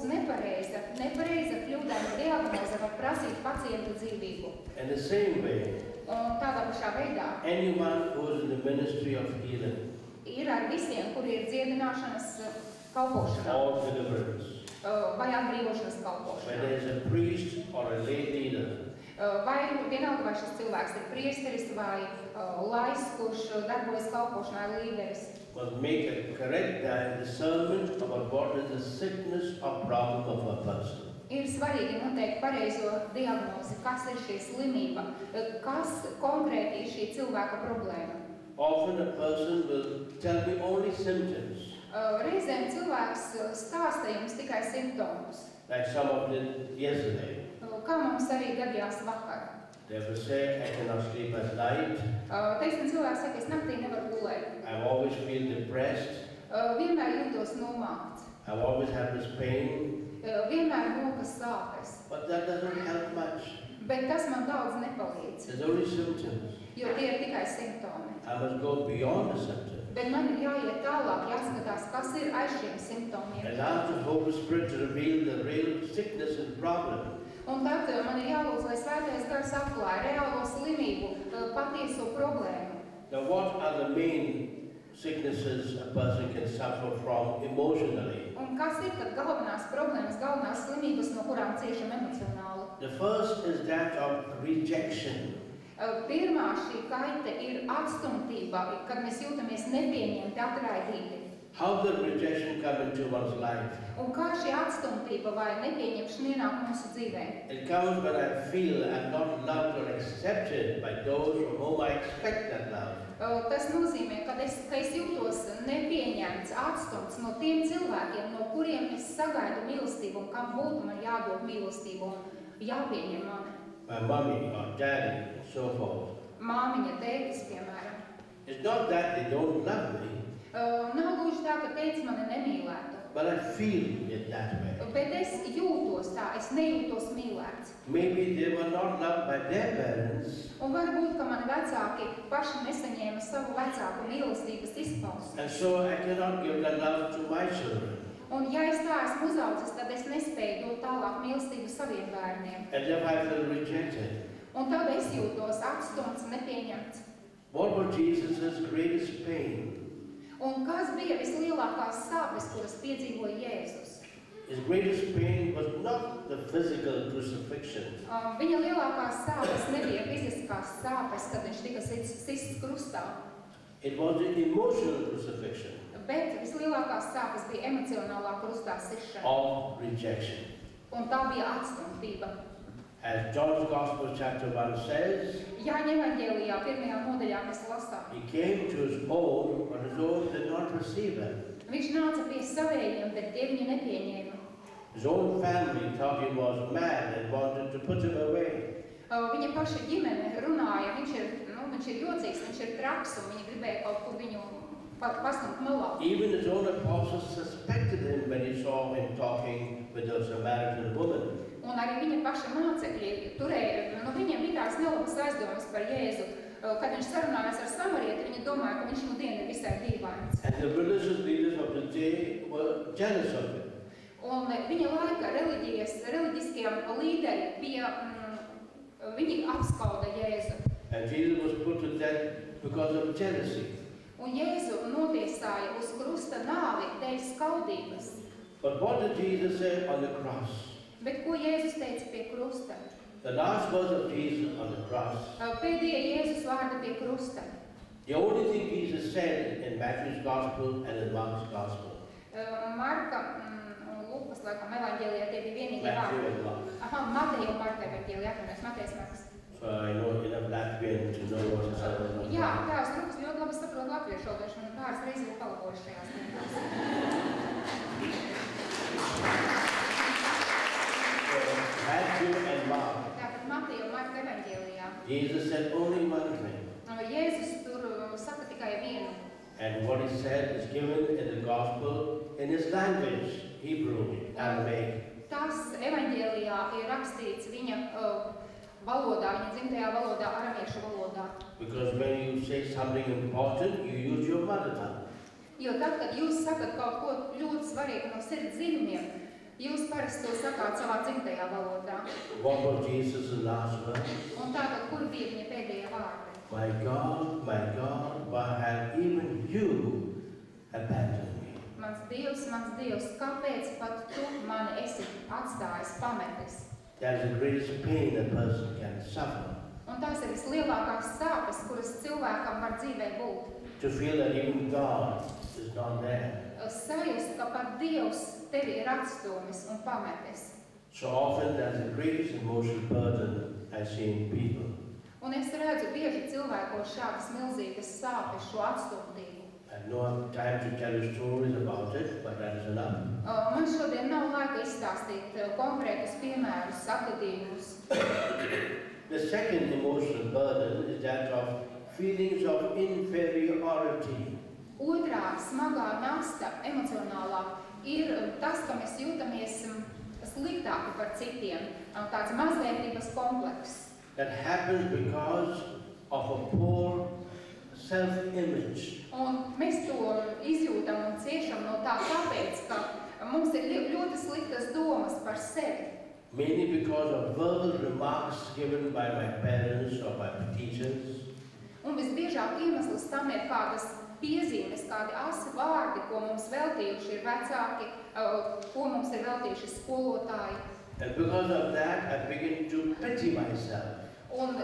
būs nepareiza kļūdaina diagnoze var prasīt pacienta dzīvību. In the same way, Un tādā pašā veidā anyone who is in the ministry of healing ir ar visiem, kuri ir dziedināšanas kalpošanā or deliverance, vai atbrīvošanas kalpošanā. whether it's a priest or a lay leader, Vai vienalga, vai šis cilvēks ir priesteris vai laists, kurš darbojas kalpošanā līderis, must make a correct discernment about what is the sickness or problem of a person. ir svarīgi noteikt pareizo diagnozi, kas ir šī slimība, kas konkrēti ir šī cilvēka problēma. Often a person will tell me only symptoms, Reizēm cilvēks stāsta jums tikai simptomus, like some of them yesterday. kā mums arī gadījās vakar. They will say, I cannot sleep at night, Teiksim, cilvēks saka, es naktī nevaru gulēt. I always feel depressed, Vienmēr jūtos nomākts. I always have this pain, Vienmēr rokas sāpes. but that doesn't help much. Bet tas man daudz nepalīdz, It's only symptoms. jo tie ir tikai simptomi. I must go beyond the symptoms. Bet man ir jāiet tālāk, jāskatās, kas ir aiz šiem simptomiem. And ask the Holy Spirit to reveal the real sickness and problem. Un tad man ir jālūdz, lai Svētais Gars atklāja reālo slimību, patieso problēmu. Now, what are the main sicknesses a person can suffer from emotionally? Un kas ir tad galvenās problēmas, galvenās slimības, no kurām ciešam emocionāli? The first is that of rejection. Pirmā šī kaite ir atstumtība, kad mēs jūtamies nepieņemti, atraidīti. How does rejection come into one's life? Un kā šī atstumtība vai nepieņemšana ienāk mūsu dzīvē? It comes when I feel I'm not loved or accepted by those from whom I expect that love. Tas nozīmē, ka es jūtos nepieņemts, atstumts no tiem cilvēkiem, no kuriem es sagaidu mīlestību un kam būtu man jādod mīlestību un jāpieņem mani. My mommy or daddy and so forth. Māmiņa, tētis, piemēram. It's not that they don't love me, Nav gluži tā, ka tētis mani nemīlētu, but I feel it that way. bet es jūtos tā, es nejūtos mīlēts. Maybe they were not loved by their parents, Un varbūt, ka mani vecāki paši nesaņēma savu vecāku mīlestības izpausmi. and so I cannot give that love to my children. Un ja es tā esmu uzaudzis, tad es nespēju dot tālāk mīlestību saviem bērniem. And therefore I feel rejected. Un tad es jūtos atstumts, nepieņemts. What was Jesus' greatest pain? Un kas bija vislielākās sāpes, kuras piedzīvoja Jēzus? His greatest pain was not the physical crucifixion. Viņa lielākās sāpes nebija fiziskās sāpes, kad viņš tika sists krustā, It was the emotional crucifixion bet vislielākās sāpes bija emocionālā krustā sišana. of rejection. Un tā bija atstumtība. As John's Gospel chapter 1 says, Jāņa evaņģēlijā 1. nodaļā mēs lasām. he came to his own, but his own did not receive him. Viņš nāca pie savējiem, bet tie viņu nepieņēma. His own family thought he was mad and wanted to put him away. Viņa paša ģimene runāja, viņš ir jocīgs, viņš ir traks, un viņi gribēja kaut kur viņu pastumt malā. Even his own apostles suspected him when he saw him talking with a Samaritan woman. Un arī viņa paša mācekļi turēja, viņiem bija tās nelabas aizdomas par Jēzu. Kad viņš sarunājās ar samarieti, viņi domāja, ka viņš ir visai dīvains. And the religious leaders of the day were jealous of him. Un viņa laika reliģiskie līderi viņi apskauda Jēzu. And Jesus was put to death because of jealousy. Un Jēzu notiesāja uz krusta nāvi dēļ skaudības. But what did Jesus say on the cross? Bet ko Jēzus teica pie krusta? The last words of Jesus on the cross. Pēdējie Jēzus vārdi pie krusta. The only thing Jesus said in Matthew's Gospel and in Mark's Gospel. Marka un Lūkas laikam evaņģēlijā tie bija vienīgie Matthew vārdi. and Mark. Mateja un Marka evaņģēlijā, atvainojos, Matejas Markas. So I know enough Latvian to know what to say. Jā, tās drupas ļoti labi saprot latviešu valodu, un pāris reizes ir palabojuši šajās lietās. Matthew and Mark. Tātad Mateja un Marka evaņģēlijā. Jesus said only one thing. Jēzus tur saka tikai vienu. And what he said is given in the Gospel in his language, Hebrew, Aramaic. Tas evaņģēlijā ir rakstīts viņa valodā, viņa dzimtajā valodā, aramiešu valodā. Because when you say something important, you use your mother tongue. Jo tad, kad jūs sakat kaut ko ļoti svarīgu no sirds dziļumiem, Jūs parasti to sakāt savā dzimtajā valodā. What was Jesus' last word? Un tātad, kur bija viņa pēdējie vārdi? My God, why have even you abandoned me? Mans Dievs, kāpēc pat tu mani esi atstājis, pametis? That's the greatest pain a person can suffer. Un tās ir vislielākās sāpes, kuras cilvēkam var dzīvē būt. To feel that even God is not there. Sajust, ka pat Dievs tevi ir atstūmis un pametis. So often that's the greatest emotional burden I see in people. Un es redzu bieži cilvēkos šādas milzīgas sāpes, šo atstumtību. I have no time to tell you stories about it, but that is enough. Man šodien nav laika izstāstīt konkrētus piemērus, atgadījumus. The second emotional burden is that of feelings of inferiority. Otrā smagā nasta emocionālā ir tas, ka mēs jūtamies sliktāki par citiem, tāds mazvērtības komplekss. That happens because of a poor self-image. Un mēs to izjūtam un ciešam no tā tāpēc, ka mums ir ļoti sliktas domas par sevi. Mainly because of verbal remarks given by my parents or my teachers. Un visbiežāk iemesls tam ir kādas piezīmes, kādi asi vārdi, ko mums veltījuši ir vecāki, ko mums ir veltījuši skolotāji. And because of that, I begin to pity myself. Un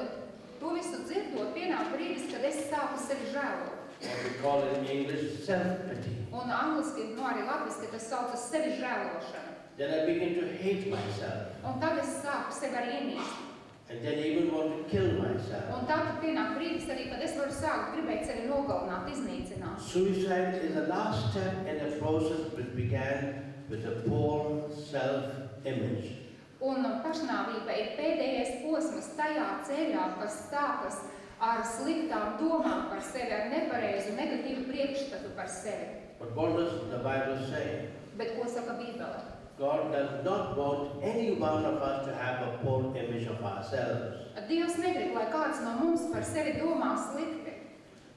to visu dzirdot, pienāk brīdis, kad es sāku sevi žēlot. What we call in English self-pity. Un angliski, arī latviski, tas saucas sevi žēlošana. Then I begin to hate myself. Un tad es sāku sevi arī ienīst. And then even want to kill myself. Un tad pienāk brīdis arī, kad es varu sākt gribēt sevi nogalināt, iznīcināt. Suicide is the last step in a process which began with a poor self-image. Un pašnāvība ir pēdējais posms tajā ceļā, kas sākas ar sliktām domām par sevi, ar nepareizu, negatīvu priekšstatu par sevi. But what does the Bible say? Bet ko saka Bībele? God does not want any one of us to have a poor image of ourselves. Dievs negrib, lai kāds no mums par sevi domā slikti.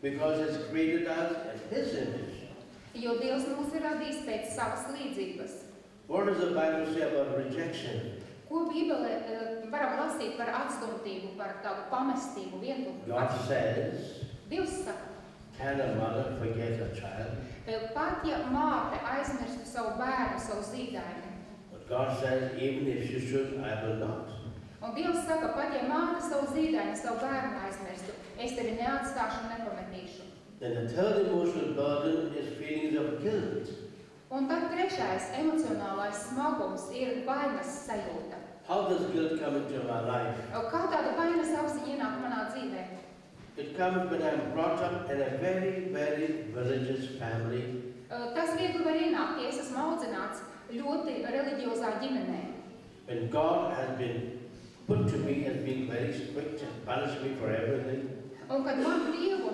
Because He's created us in His image. Jo Dievs mūs ir radījis pēc savas līdzības. What does the Bible say about rejection? Ko Bībele varam lasīt par atstumtību, par tādu pamestību, vientuļu? God says, Dievs saka, can a mother forget a child? pat ja māte aizmirstu savu bērnu, savu zīdaini. But God says, even if she should, I will not. Un Dievs saka, pat ja māte savu zīdaini, savu bērnu aizmirstu, es tevi neatstāšu un nepametīšu. Then the third emotional burden is feelings of guilt. Un tad trešais emocionālais smagums ir vainas sajūta. How does guilt come into my life? Kā tāda vainas apziņa ienāk manā dzīvē? It comes when I'm brought up in a very, very religious family. Tas viegli var ienākt, ja es esmu audzināts ļoti reliģiozā ģimenē. When God has been put to me as being very strict and punished me for everything. Un kad man Dievu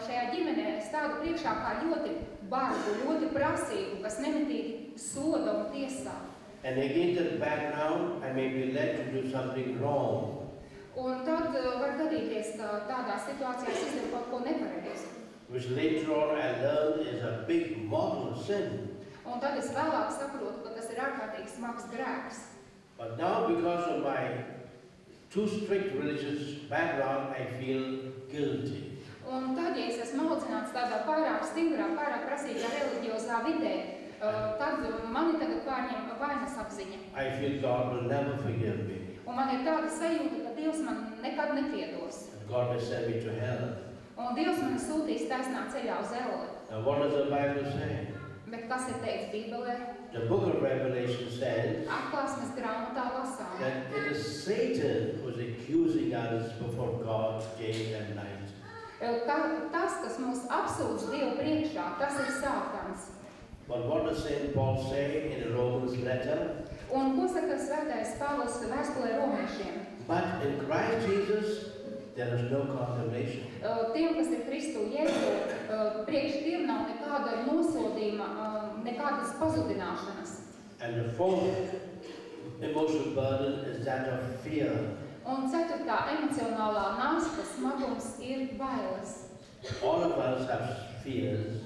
šajā ģimenē stādu priekšā kā ļoti bargu, ļoti prasīgu, kas nemitīgi soda un tiesā. And against that background, I may be led to do something wrong. Un tad var gadīties, ka tādā situācijā es izdaru kaut ko nepareizi. Which later on I learned is a big mortal sin. Un tad es vēlāk saprotu, ka tas ir ārkārtīgi smags grēks. But now because of my too strict religious background, I feel guilty. Un tad, ja es esmu audzināts tādā pārāk stingrā, pārāk prasīgā reliģiozā vidē, tad mani tagad pārņem vainas apziņa. I feel God will never forgive me. Un man ir tāda sajūta, ka Dievs man nekad nepiedos. And God will send me to hell. Un Dievs mani sūtīs taisnā ceļā uz elli. Now what does the Bible say? Bet kas ir teikts Bībelē? The book of Revelation says Atklāsmes grāmatā lasām, that it is Satan who is accusing us before God day and night. ka tas, kas mūs apsūdz Dievu priekšā, tas ir Sātans. But what does St. Paul say in the Romans letter? Un ko saka svētais Pāvils vēstulē romiešiem? But in Christ Jesus, there is no condemnation. Tiem, kas ir Kristu Jēzu, priekš tiem nav nekāda nosodījuma, nekādas pazudināšanas. And the fourth emotional burden is that of fear. Un ceturtā emocionālā nasta smagums ir bailes. All of us have fears.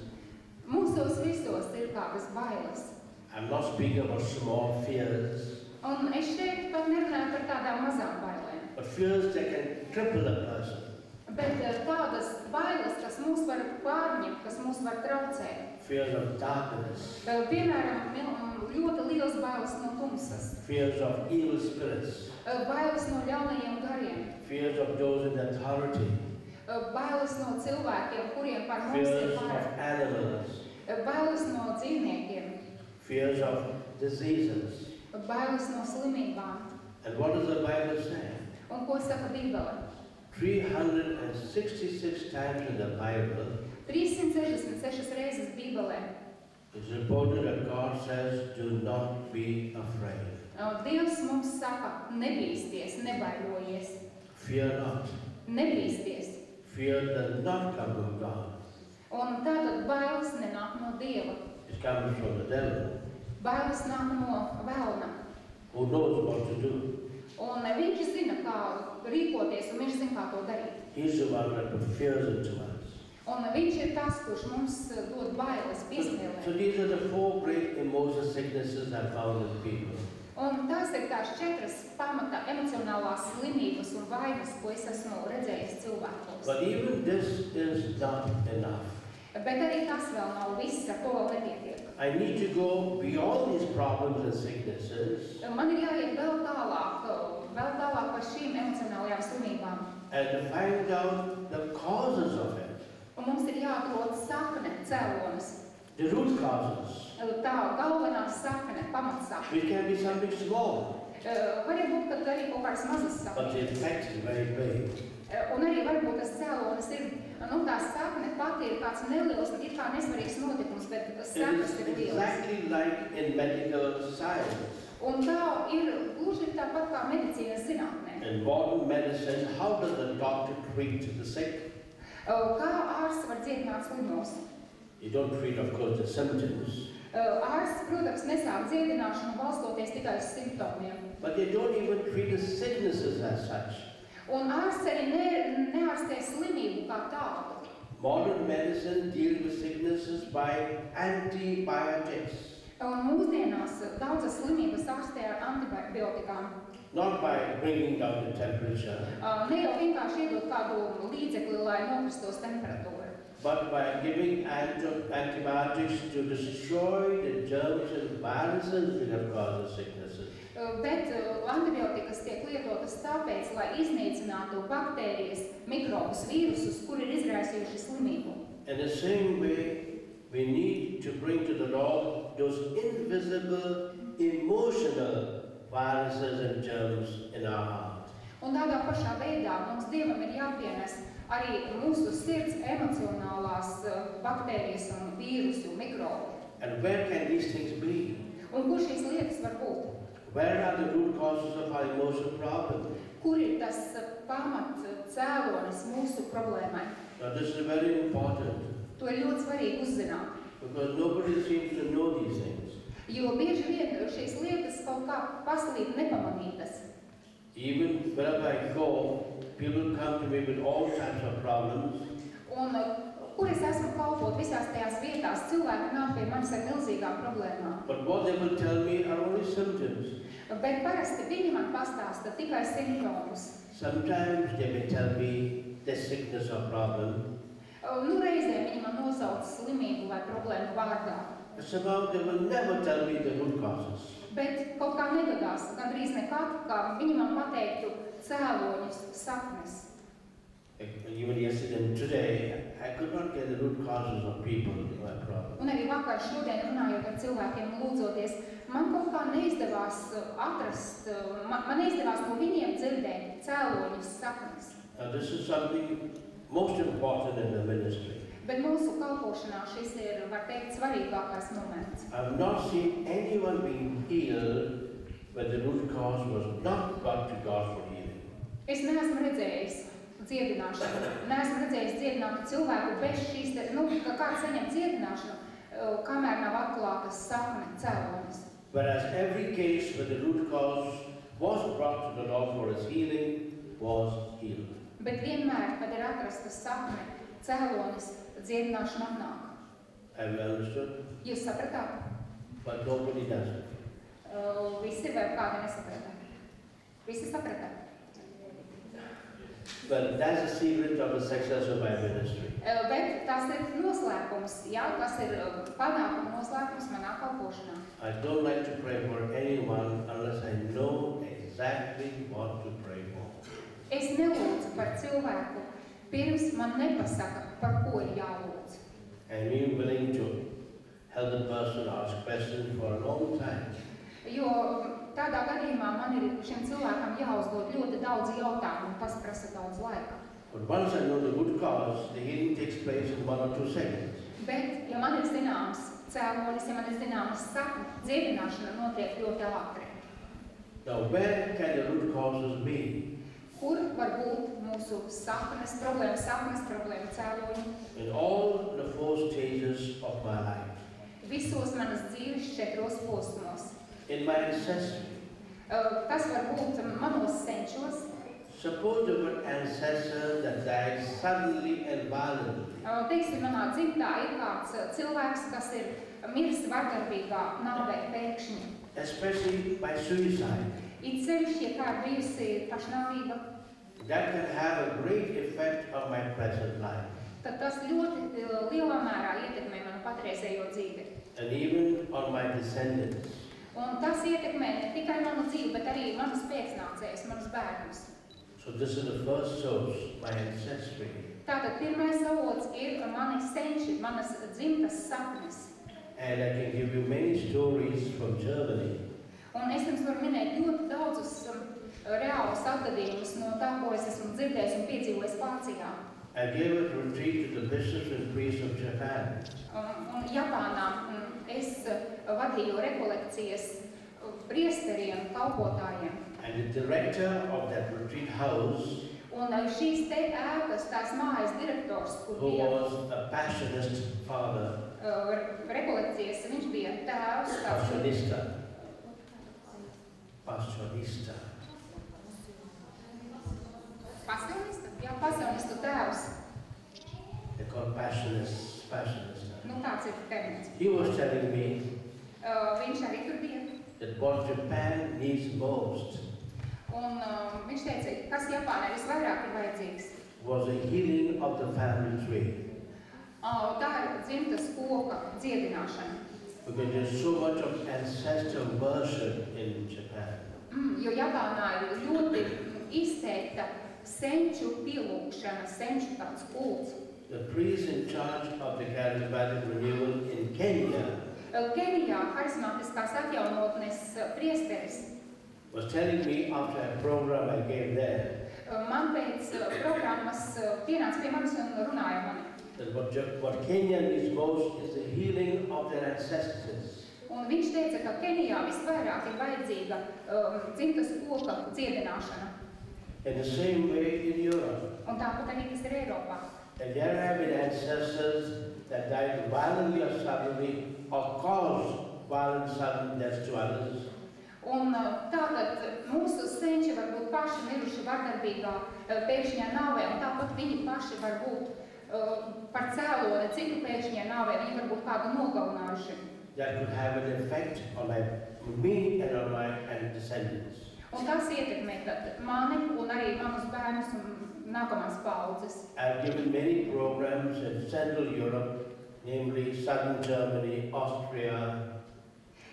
Mūsos visos ir kādas bailes. I I'm not speaking about small fears, Un es šeit pat nerunāju par tādām mazām bailēm, but fears that can cripple a person. bet tādas bailes, kas mūs var pārņemt, kas mūs var traucēt. Fears of darkness, Piemēram, ļoti liels bailes no tumsas, fears of evil spirits, bailes no ļaunajiem gariem, fears of those in authority, bailes no cilvēkiem, kuriem par mums ir fears vara, of animals, bailes no dzīvniekiem, fears of diseases. bailes no slimībām. And what does the Bible say? Un ko saka Bībele? 366 times in the Bible, 366 reizes Bībelē it's reported that God says, do not be afraid. Dievs mums saka, nebīsties, nebaidojies, Fear not. nebīsties. Fear does not come from God. Un tātad bailes nenāk no Dieva. It comes from the devil, Bailes nāk no velna. who knows what to do. Un viņš zina, kā rīkoties, un viņš zina, kā to darīt. He's the one that puts fears into us. Un viņš ir tas, kurš mums dod bailes, So piespēlē. these are the 4 great emotional sicknesses I found in people. Un tās ir tās 4 pamata emocionālās slimības un vainas, ko es esmu redzējis cilvēkos. But even this is not enough. Bet arī tas vēl nav viss, ar to vēl nepietiek. I need to go beyond these problems and sicknesses Man ir jāiet vēl tālāk par šīm emocionālajām slimībām. and to find out the causes of it, Un mums ir jāatrod sakne, cēlonis. the root causes. Tā galvenā sakne, pamatsakne. It can be something small, Var būt, ka arī kaut kādas mazas but saknes. the effect is very big. Un arī varbūt tas cēlonis ir, tā sakne pati ir kāds neliels, ir kā nesvarīgs notikums, bet tas It saknes is ir liels. exactly like in medical science. Un tā ir gluži tāpat kā medicīnas zinātnē. In modern medicine, how does the doctor treat the sick? Kā ārsts var dziedināt slimos? You don't treat, of course, the symptoms, Ārsts, protams, nesāk dziedināšanu balstoties tikai uz simptomiem. but they don't even treat the sicknesses as such. Un ārsts arī neārstē slimību kā tādu. Modern medicine deals with sicknesses by antibiotics, Un mūsdienās daudzas slimības ārstē ar antibiotikām. not by bringing down the temperature, Ne jau vienkārši iedot kādu līdzekli, lai nokristos temperatūra, but by giving antibiotics to destroy the germs and viruses that have caused the sicknesses. bet antibiotikas tiek lietotas tāpēc, lai iznīcinātu baktērijas, mikrobus, vīrusus, kuri ir izraisījuši slimību. In the same way, we need to bring to the Lord those invisible, emotional viruses and germs in our heart. Un tādā pašā veidā mums Dievam ir jāpienes arī mūsu sirds emocionālās baktērijas un vīrusu un mikrobi. And where can these things be? Un kur šīs lietas var būt? Where are the root causes of our emotional problem? Kur ir tas pamat cēlonis mūsu problēmai? Now this is very important To ir ļoti svarīgi uzzināt. because nobody seems to know these things. Jo bieži vien šīs lietas kaut kā paslīd nepamanītas. Even wherever I go, people come to me with all types of problems. Un kur es esmu kalpot visās tajās vietās, cilvēki nāk pie manis ar milzīgām problēmām. But what they will tell me are only symptoms. Bet parasti viņi man pastāsta tikai simptomus. Sometimes they may tell me their sickness or problem, Reizēm viņi man nosauc slimību vai problēmu vārdā. but somehow they will never tell me the root causes. Bet kaut kā negadās, gandrīz nekad, kā viņi man pateiktu cēloņus, saknes. Even yesterday and today, I could not get the root causes of people in my problem. Un arī vakar šodien runājot ar cilvēkiem un lūdzoties, man kaut kā neizdevās atrast, man neizdevās no viņiem dzirdēt cēloņus, saknes. Now this is something most important in the ministry. Bet mūsu kalpošanā šis ir, var teikt, svarīgākais moments. I've not seen anyone being healed when the root cause was not brought to God for healing. Es neesmu redzējis dziedināšanu, neesmu redzējis dziedinātu cilvēku bez šīs, ka kāds saņem dziedināšanu, kamēr nav atklātas sakne, cēlonis. Whereas every case where the root cause was brought to the Lord for his healing was healed. Bet vienmēr, kad ir atrasta sakne, cēlonis, dziedināšana atnāk. Have you understood? Jūs sapratāt? but nobody does it. Visi vai kādi nesaprata? Visi saprata. But that's the secret of the success of my ministry. Bet tas ir noslēpums, jā, tas ir panākuma noslēpums manā kalpošanā. I don't like to pray for anyone unless I know exactly what to pray for. Es nelūdzu par cilvēku, pirms man nepasaka, par ko ir jālūdz. I'm even willing to help the person ask questions for a long time. Jo tādā gadījumā man ir šim cilvēkam jāuzdod ļoti daudz jautājumu un tas prasa daudz laika. But once I know the good cause, the healing takes place in 1 or 2 seconds. Bet, ja man ir zināms cēlonis, ja man ir zināmas sakne, dziedināšana notiek ļoti ātri. Now, where can the root causes be? Kur var būt mūsu saknes, problēma cēloņi? In all the 4 stages of my life. Visos manas dzīves 4 posmos. In my ancestry. Tas var būt manos senčos. Suppose there were ancestors that died suddenly and violently. Teiksim, manā dzimtā ir kāds cilvēks, kas ir miris vardarbīgā nāvē pēkšņi. Especially by suicide. It sevišķi, ja kā ir bijusi pašnāvība. That can have a great effect on my present life. Tad tas ļoti lielā mērā ietekmē manu patreizējo dzīvi. And even on my descendants. Un tas ietekmē ne tikai manu dzīvi, bet arī manus pēcnācējus, manus bērnus. So this is the first source, my ancestry. Tātad pirmais avots ir mani senči, manas dzimtas saknes. And I can give you many stories from Germany. Un es jums varu minēt ļoti daudzus reālus atgadījumus no tā, ko es esmu dzirdējis un piedzīvojis Vācijā. I gave a retreat to the bishops and priests of Japan. Un Japānā es vadīju rekolekcijas priesteriem, kalpotājiem. And the director of that retreat house, un šīs te ēkas, tās mājas direktors, kur who bija was a passionist father, rekolekcijas, viņš bija tēvs, passionista. Passionista. Pasionista? Jā, pasionistu tēvs. They call passionista. Nu, tāds ir termins. He was telling me Viņš arī tur bija. that what Japan needs most Un viņš teica, kas Japānai visvairāk ir vajadzīgs. was the healing of the family tree. Tā ir dzimtas koka dziedināšana. Because there's so much of ancestor worship in Japan. Jo Japānā ir ļoti izteikta senču pielūgšana, senču tāds kults. The priest in charge of the charismatic renewal in Kenya Kenijā harizmātiskās atjaunotnes priesteris was telling me after a program I gave there man pēc programmas pienāca pie manis un runāja mani. that what Kenya needs most is the healing of their ancestors. Un viņš teica, ka Kenijā visvairāk ir vajadzīga dzimtas koka dziedināšana. In the same way in Europe. Un tāpat arī tas ir Eiropā. And there have been ancestors that died violently or suddenly or caused violent sudden deaths to others. Un tātad mūsu senči var būt paši miruši vardarbīgā pēkšņā nāvē, un tāpat viņi paši var būt par cēloni citu pēkšņā nāvē, viņi var būt kādu nogalinājuši. That could have an effect on me and on my descendants. Un tas ietekmē tad mani un arī manus bērnus un nākamās paudzes. I've given many programs in Central Europe, namely Southern Germany, Austria.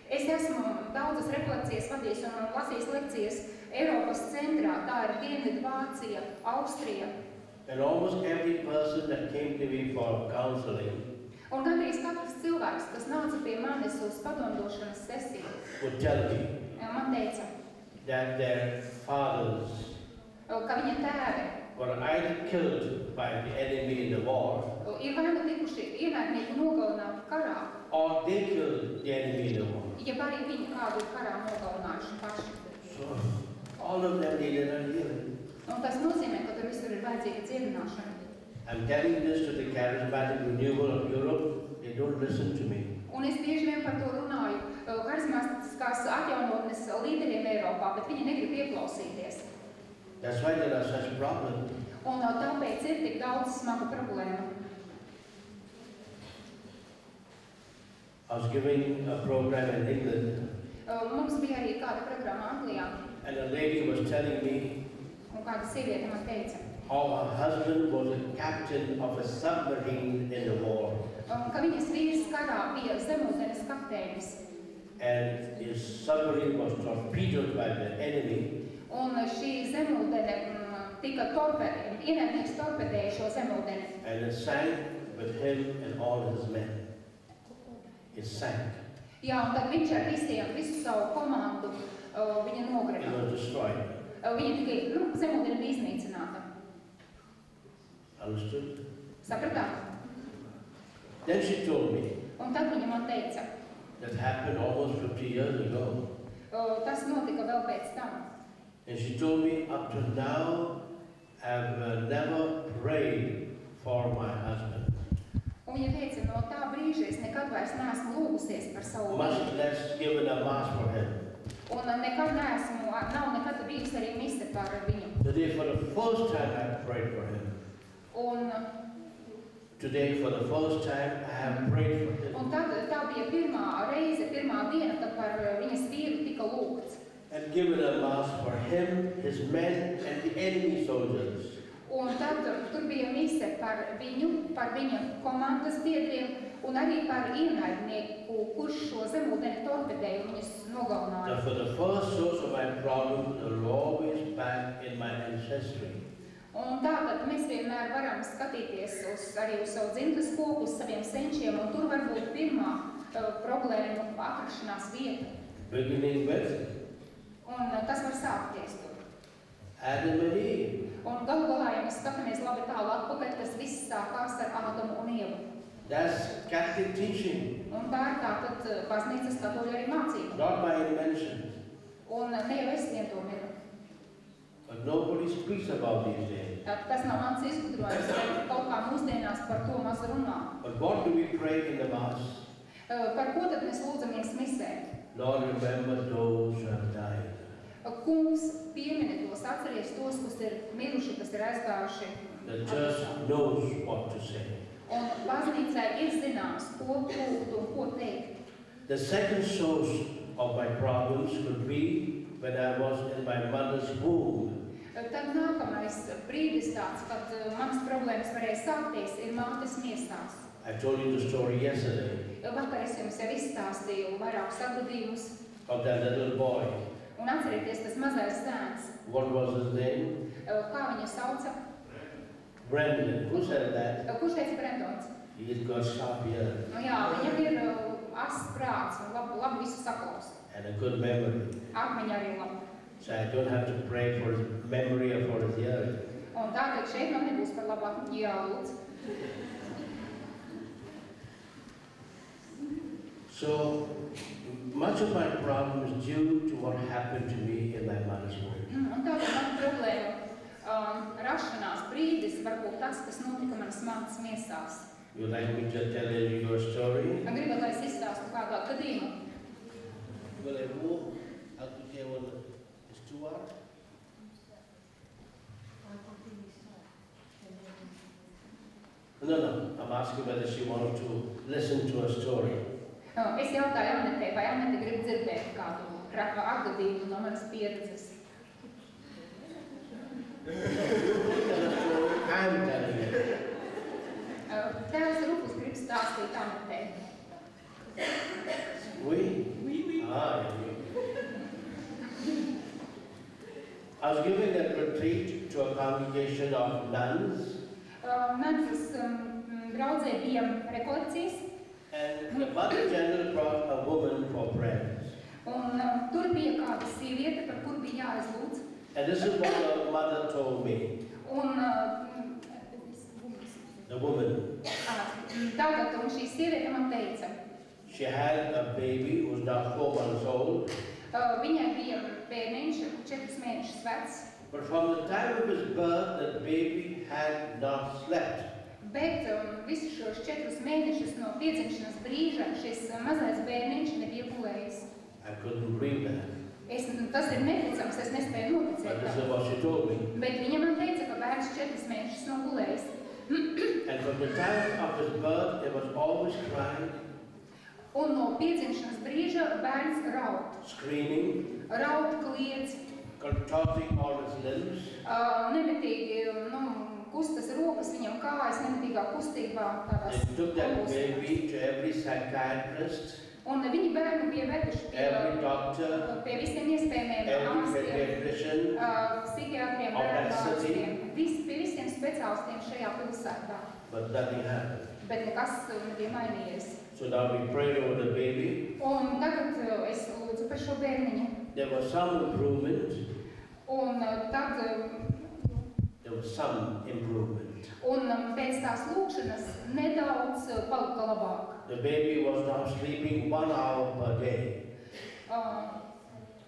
Es esmu daudzas rekolekcijas vadījis un lasījis lekcijas Eiropas centrā, tā ir Dienvidu Vācija, Austrija. And almost every person that came to me for counseling Un gandrīz katrs cilvēks, kas nāca pie manis uz padomdošanas sesiju, would tell me man teica, that their fathers ka viņa tēvi were either killed by the enemy in the war, ir vai nu tikuši ienaidnieki nogalināti karā, or they killed the enemy in the war. ja arī viņi kādu karā nogalinājuši paši. So all of them needed a healing. Un tas nozīmē, ka tur visur ir vajadzīga dziedināšana. I'm telling this to the charismatic renewal of Europe. They don't listen to me. Un es bieži vien par to runāju harizmātiskās atjaunotnes līderiem Eiropā, bet viņi negrib ieklausīties. That's why there are such problems. Un tāpēc ir tik daudz smagu problēmu. I was giving a program in England, Mums bija arī kāda programma Anglijā, and a lady was telling me un kāda sieviete man teica, how her husband was a captain of a submarine in the war, ka viņas vīrs karā bija zemūdenes kapteinis, and his submarine was torpedoed by the enemy, un šī zemūdene tika ienaidnieks torpedēja šo zemūdeni, and it sank with him and all his men. It sank. Jā, un tad viņš ar visu savu komandu viņa It nogrima. was destroyed. Viņa tikai, zemūdene bija iznīcināta. Understood? Sapratāt? Then she told me, Un tad viņa man teica, that happened almost 50 years ago. tas notika vēl pēc tam. And she told me, up to now, I've never prayed for my husband. Un viņa teica, no tā brīža es nekad vairs neesmu lūgusies par savu Much vīru. less given a mass for him. Un nav nekad bijusi arī mise par viņu. Today, for the first time, I prayed for him. Un Today, for the first time, I have prayed for him. tad tā bija pirmā reize, pirmā diena, kad par viņas vīru tika lūgts. And given a mass for him, his men, and the enemy soldiers. Un tad tur bija mise par viņu, par viņa komandas biedriem un arī par ienaidnieku, kurš šo zemūdeni torpedēja un viņus nogalināja. Now, for the first source of my problem, they're always back in my ancestry. Un tātad mēs vienmēr varam skatīties arī uz savu dzimtas koku, uz saviem senčiem, un tur var būt pirmā problēma atrašanās vieta. Beginning with Un tas var sākties tur. Adam and Eve. Un galu galā, ja mēs skatāmies labi tālu atpakaļ, tas viss sākās ar Ādamu un Ievu. That's Catholic teaching, Un tā ir tātad baznīcas katoļu arī mācība. not my invention. Un ne jau es vien to minu. But nobody speaks about these days. Tātad tas nav mans izgudrojums, bet kaut kā mūsdienās par to maz runā. But what do we pray in the Mass? Par ko tad mēs lūdzamies misē? Lord, remember those who have died. Kungs piemini tos, atceries tos, kas ir miruši, kas ir aizgājuši. The church knows what to say. Un baznīcai ir zināms, ko lūgt un ko teikt. The second source of my problems could be when I was in my mother's womb. Tad nākamais brīdis tāds, kad manas problēmas varēja sākties, ir mātes miesās. I told you the story yesterday Vakar es jums jau izstāstīju vairākus atgadījumus. of that little boy. Un atcerieties, tas mazais zēns, What was his name? kā viņu sauca? Brendan. Who said that? Kurš teica Brendons? He's got sharp ears Jā, viņam ir ass prāts un labi visu saklaus. and a good memory. Atmiņa arī labi. So I don't have to pray for his memory or for his ears. Un tātad šeit man nebūs par labu atmiņu jālūdz. So much of my problem is due to what happened to me in my mother's womb. Un tātad man problēma rašanās brīdis varbūt tas, kas notika manas mātes miesās. You would like me to tell you your story? Gribat, lai es izstāstu kādu atgadījumu? Well, I go, I'll tell you what it's 2 hours. No, I'm asking whether she wanted to listen to a story. Es jautāju Annetei, vai Annete grib dzirdēt kādu atgadījumu no manas pieredzes. I'm telling you. Tēvs Rufus grib stāstīt Annetei. Oui? Ah, oui. I was giving a retreat to a congregation of nuns, Manas draudzē bija rekolekcijas, and the Mother General brought a woman for prayers. un tur bija kāda sieviete, par kuru bija jāizlūdz. And this is what the mother told me, Un the woman. tātad šī sieviete man teica, She had a baby who was now 4 months old, viņai bija bērniņš, 4 mēnešus vecs, but from the time of his birth, the baby had not slept. bet visus šos 4 mēnešus no piedzimšanas brīža šis mazais bērniņš nebija gulējis. I couldn't believe that. Tas ir neticams, es nespēju But noticēt. this is what she told me. Bet viņa man teica, ka bērns 4 mēnešus nav gulējis. And from the time of his birth, he was always crying. Un no piedzimšanas brīža bērns raud. screaming, Raud, kliedz, contorting all his limbs. Nemitīgi, kustas rokas viņam kājas, nemitīgā kustībā, tādās They took that kolosās. baby to every psychiatrist, Un viņi bērnu bija veduši every doctor, pie visiem iespējamiem every ārstiem, pediatrician, psihiatriem, of bērnu that city. ārstiem, pie visiem speciālistiem šajā pilsētā. but nothing happened. Bet nekas nebija mainījies. So now we prayed over the baby. Un tagad es lūdzu par šo bērniņu. There was some improvement. Un tad, There was some improvement. un pēc tās lūkšanas nedaudz palika labāk. The baby was now sleeping 1 hour per day.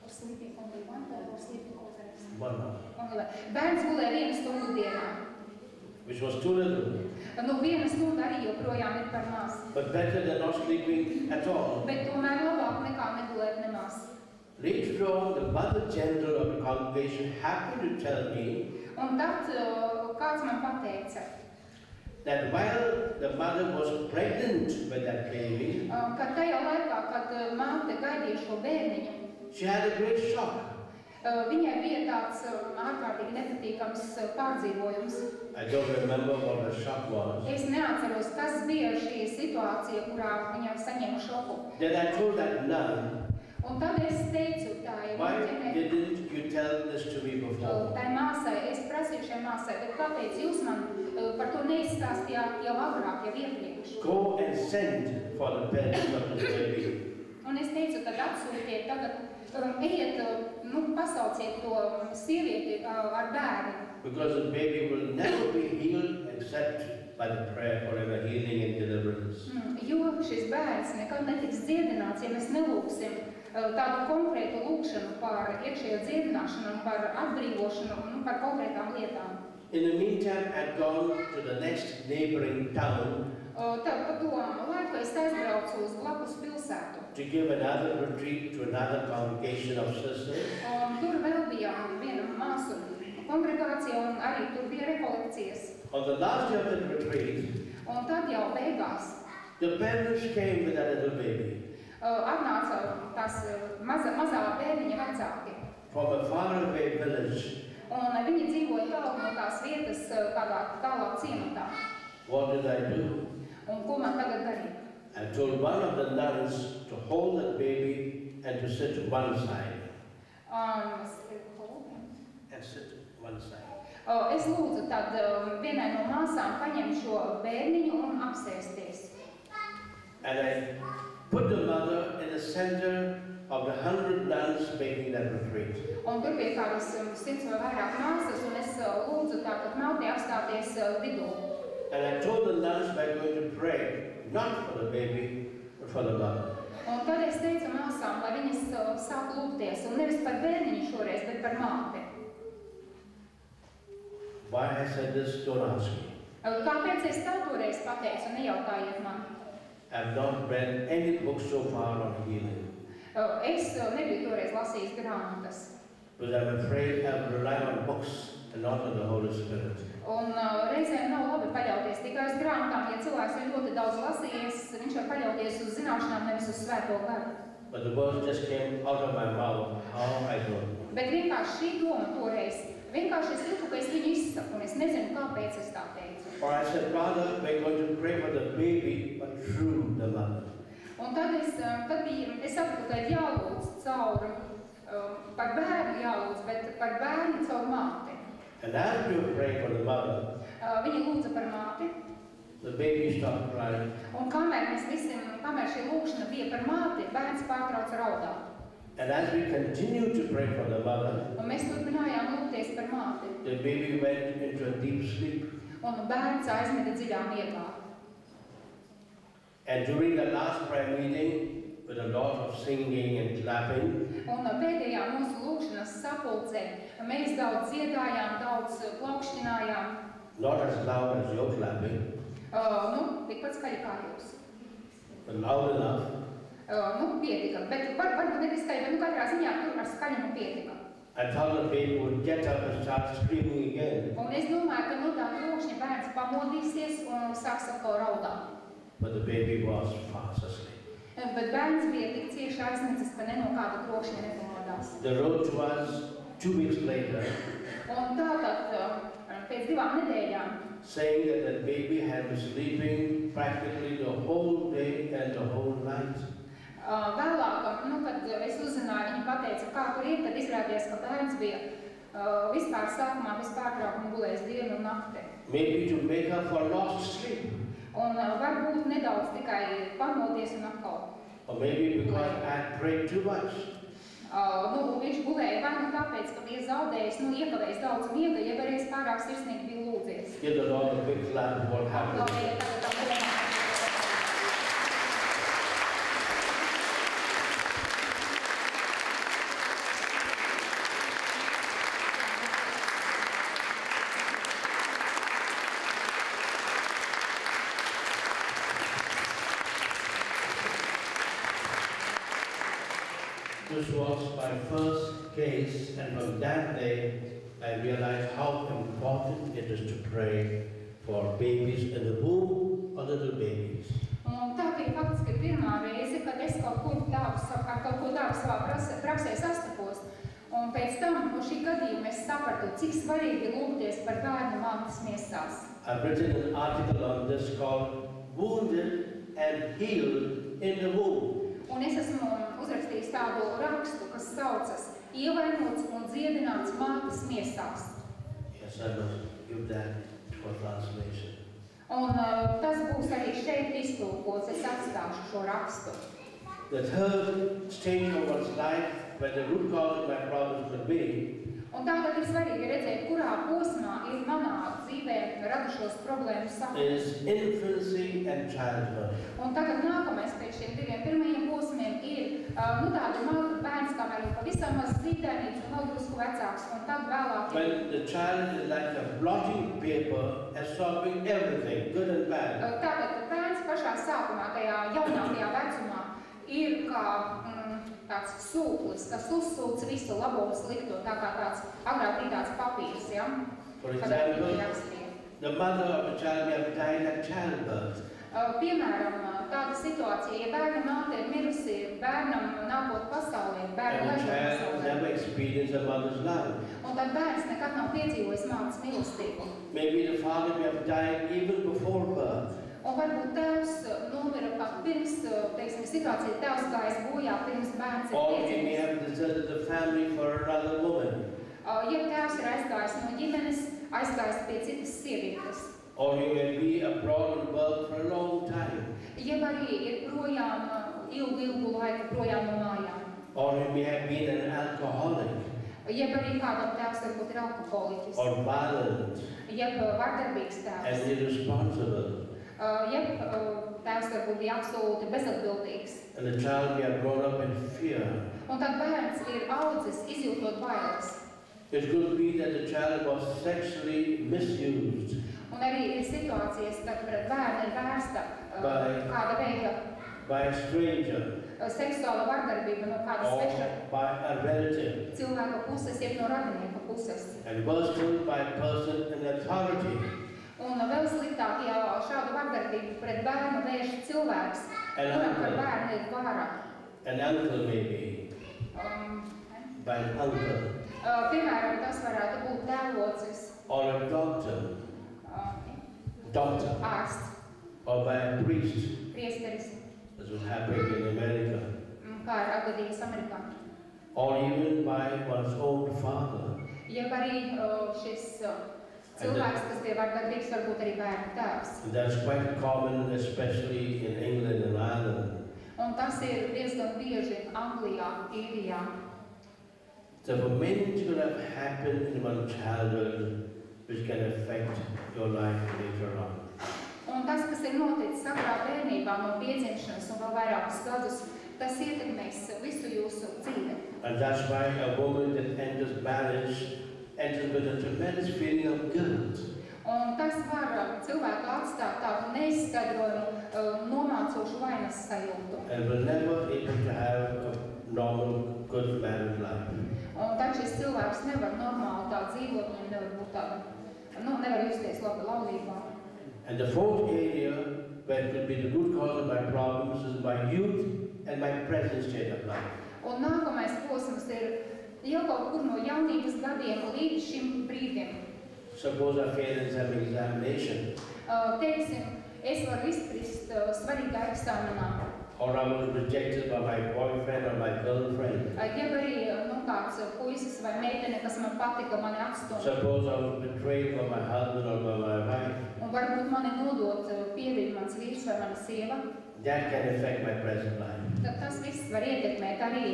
Sleeping only 1 hour or sleeping all the rest? 1 hour. Bērns gulēja 1 stundu dienā. Which was too little. 1 stunda arī joprojām ir par maz. But better than not sleeping at all. Bet tomēr labāk nekā negulēt nemaz. Later on, the Mother General of the congregation happened to tell me Un tad kāds man pateica, that while the mother was pregnant with that baby, ka tajā laikā, kad māte gaidīja šo bērniņu, she had a great shock. viņai bija tāds ārkārtīgi nepatīkams pārdzīvojums. I don't remember what the shock was. Es neatceros, kas bija šī situācija, kurā viņa saņēma šoku. Then I told that nun, Un tad es teicu tai why mātei, didn't you tell this to me before? tai māsai, es prasīju šai māsai, bet kāpēc jūs man par to neizstāstījāt jau agrāk, jau iepriekš? Go and send for the parents of the baby. Un es teicu, tad atsūtiet tagad, ejiet, pasauciet to sievieti ar bērnu. Because the baby will never be healed except by the prayer for ever healing and deliverance. Jo šis bērns nekad netiks dziedināts, ja mēs nelūksim tādu konkrētu lūkšanu par iekšējo dziedināšanu un par atbrīvošanu un par konkrētām lietām. In the meantime, I'd gone to the next neighboring town Tad pa to laiku es aizbraucu uz blakus pilsētu. to give another retreat to another congregation of sisters. Tur vēl bija viena māsu kongregācija un arī tur bija rekolekcijas. On the last day of the retreat, Un tad jau beigās the parents came with a little baby atnāca tās mazā bērniņa vecāki. from a faraway village. Un viņi dzīvoja tālu no tās vietas kādā tālā ciematā. What did I do? Un ko man tagad darīt? I told one of the nuns to hold the baby and to sit to one side. And sit to one side. Es lūdzu tad vienai no māsām paņemt šo bērniņu un apsēsties. And I put the mother in the center of the 100 nuns making that retreat. Un tur bija kādas 100 vai vairāk māsas, un es lūdzu tātad mātei apstāties vidū. And I told the nuns we're going to pray, not for the baby, but for the mother. Un tad es teicu māsām, lai viņas sāk lūgties, un nevis par bērniņu šoreiz, bet par māti. Why I said this, don't ask me. Kāpēc es tā toreiz pateicu, nejautājiet man? I've not read any book so far on healing. Es nebiju toreiz lasījis grāmatas. Because I'm afraid I will rely on books and not on the Holy Spirit. Un reizēm nav labi paļauties tikai uz grāmatām, ja cilvēks ir ļoti daudz lasījies, viņš var paļauties uz zināšanām, nevis uz svēto garu. But the words just came out of my mouth. How I don't know. Bet vienkārši šī doma toreiz, vienkārši es jūtu, ka es viņu izsaku, un es nezinu, kāpēc es tā teicu. Or I said, Father, we're going to pray for the baby, but through the mother. Un tad es sapratu, ka ir jālūdz caur, par bērnu jālūdz, bet par bērnu caur māti. And as we were praying for the mother, Viņa lūdza par māti, the baby stopped crying. un kamēr šī lūkšana bija par māti, bērns pārtrauca raudāt. And as we continued to pray for the mother, Un mēs turpinājām lūgties par māti, the baby went into a deep sleep. un bērns aizmeta dziļā miegā. And during the last prayer meeting, with a lot of singing and clapping, Un pēdējā mūsu lūkšanas sapulcē mēs daudz dziedājām, daudz plaukšķinājām, not as loud as your clapping, tikpat skaļi kā jūs. but loud enough Pietika, bet varbūt ne tik skaļi, bet katrā ziņā tur ar skaļumu pietika. I thought the baby would get up and start screaming again. Un es domāju, ka no tā trokšņa bērns pamodīsies un sāks atkal raudāt. But the baby was fast asleep. Bet bērns bija tik cieši aiznicis, ka ne no kāda trokšņa nepamodās. They wrote to us 2 weeks later, Un tātad pēc 2 nedēļām saying that the baby had been sleeping practically the whole day and the whole night. Vēlāk, kad es uzzināju, viņi pateica, kā tur ir, tad izrādījās, ka bērns bija vispār sākumā vispārtraukuma gulējis dienu un nakti. Maybe to make up for lost sleep. Un varbūt nedaudz tikai pamodies un atkal. Or maybe because I prayed too much. Viņš gulēja vai nu tāpēc, ka bija zaudējis, iekavējis daudz miega, ja arī pārāk sirsnīgi bija lūdzies. Give the Lord a big clap for what happened. Aplaudiet tagad tam domā. This was my first case, and from that day, I realized how important it is to pray for babies in the womb or little babies. Un tā bija faktiski pirmā reize, kad es ar kaut ko tādu savā praksē sastapos. Un pēc tam, no šī gadījuma, es sapratu, cik svarīgi lūgties par bērnu mātes miesās. I've written an article on this called Wounded and Healed in the Womb. Un es esmu uzrakstījis tādu rakstu, kas saucas Ievainots un dziedināts mātes miesās. Yes, I must give that for translation. Un tas būs arī šeit iztulkots, es atstāšu šo rakstu. The third stage of one's life, where the root cause of my problems will be, Un tātad ir svarīgi redzēt, kurā posmā ir manā dzīvē radušos problēmu saknes. is infancy and childhood. Un tagad nākamais pēc šiem 2 pirmajiem posmiem ir tāda bērns, kamēr ir pavisam maz zīdēnīts un vēl drusku vecāks, un tad vēlāk ir. When the child is like a blotting paper, absorbing everything, good and bad. Tātad bērns pašā sākumā, tajā jaunākajā vecumā, ir kā tāds sūklis, kas uzsūc visu labo un slikto, tā kā tāds agrāk bija tāds papīrs, ja? For Kad ar example, viņu rakstīja. the mother of the child may have died at childbirth. Piemēram, tāda situācija, ja bērna māte ir mirusi, bērnam nākot pasaulē, bērna And the ležot child pasaulē, never experienced a mother's love. un tad bērns nekad nav piedzīvojis mātes mīlestību. Maybe the father may have died even before birth. Un varbūt tēvs nomira pat pirms, situācija tēvs gājis bojā, pirms bērns ir Or he may piedzīvojis. have deserted the family for another woman. Ja tēvs ir aizgājis no ģimenes, aizgājis pie citas sievietes. Or he may be abroad in work for a long time. Jeb arī ir projām ilgu laiku projām no mājām. Or he may have been an alcoholic Jeb arī kādam tēvs varbūt ir alkoholiķis. or violent Jeb vardarbīgs tēvs. and irresponsible. Jeb tēvs varbūt bija absolūti bezatbildīgs. And the child may have grown up in fear. Un tad bērns ir audzis izjūtot bailes. It could be that the child was sexually misused Un arī ir situācijas, kad pret bērnu ir vērsta kāda veida by a stranger seksuāla vardarbība no kāda or sveša by a relative cilvēka puses, jeb no radinieka puses. and worse still by a person in authority. Un vēl sliktāk, ja šādu vardarbību pret bērnu vērš cilvēks, kuram par bērnu ir vara. An uncle maybe, by an uncle Piemēram, tas varētu būt tēvocis, or a doctor, ārsts, or by a priest, priesteris, as was happening in America, kā ir atgadījis Amerikā. or even by one's own father. Jeb arī šis cilvēks, kas bija vardarbīgs, varbūt arī bērnu tēvs. And that's quite common, especially in England and Ireland. Un tas ir diezgan bieži Anglijā, Īrijā. So for many things could have happened in one's childhood which can affect your life later on. Un tas, kas ir noticis agrā bērnībā no piedzimšanas un vēl vairākus gadus, tas ietekmēs visu jūsu dzīvi. And that's why a woman that enters marriage enters with a tremendous feeling of guilt. Un tas var cilvēku atstāt tādu neizskaidrojumu, nomācošu vainas sajūtu. And will never able to have a normal, good married life. Un tad šis cilvēks nevar normāli tā dzīvot, un nevar būt tāda, nevar justies labi laulībā. And the fourth area where it could be the root cause of my problems is my youth and my present state of life. Un nākamais posms ir jau kaut kur no jaunības gadiem līdz šim brīdim. Suppose I fail in some examination, Teiksim, es varu izkrist svarīgā eksāmenā. or I was rejected by my boyfriend or my girlfriend. Ja arī kāds puisis vai meitene, kas man patika, mani atstumj. Suppose I was betrayed by my husband or by my wife. Un varbūt mani nodot pieviļ mans vīrs vai mana sieva. That can affect my present life. Tad tas viss var ietekmēt arī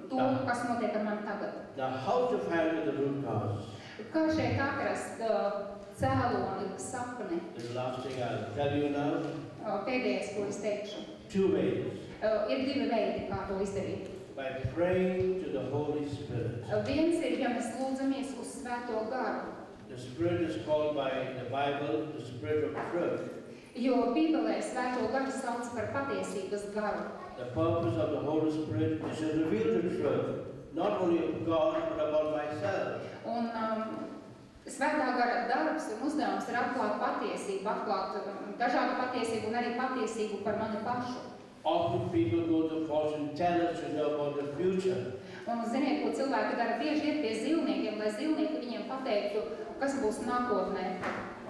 to, kas notiek ar mani tagad. Now, how to find the root cause? Kā šeit atrast cēloni, sakni? The last thing I'll tell you now, Pēdējais, ko es teikšu. two ways. Ir divi veidi, kā to izdarīt. By praying to the Holy Spirit. Viens ir, ja mēs lūdzamies uz Svēto garu. The Spirit is called by the Bible the Spirit of truth. Jo Bībelē Svēto garu sauc par patiesības garu. The purpose of the Holy Spirit is to reveal the truth, not only of God, but about myself. Un Svētā gara darbs un uzdevums ir atklāt patiesību, atklāt dažādu patiesību un arī patiesību par mani pašu. Often people go to fortune tellers to know about the future. Un ziniet, ko cilvēki dara, bieži iet pie zilniekiem, lai zilnieki viņiem pateiktu, kas būs nākotnē.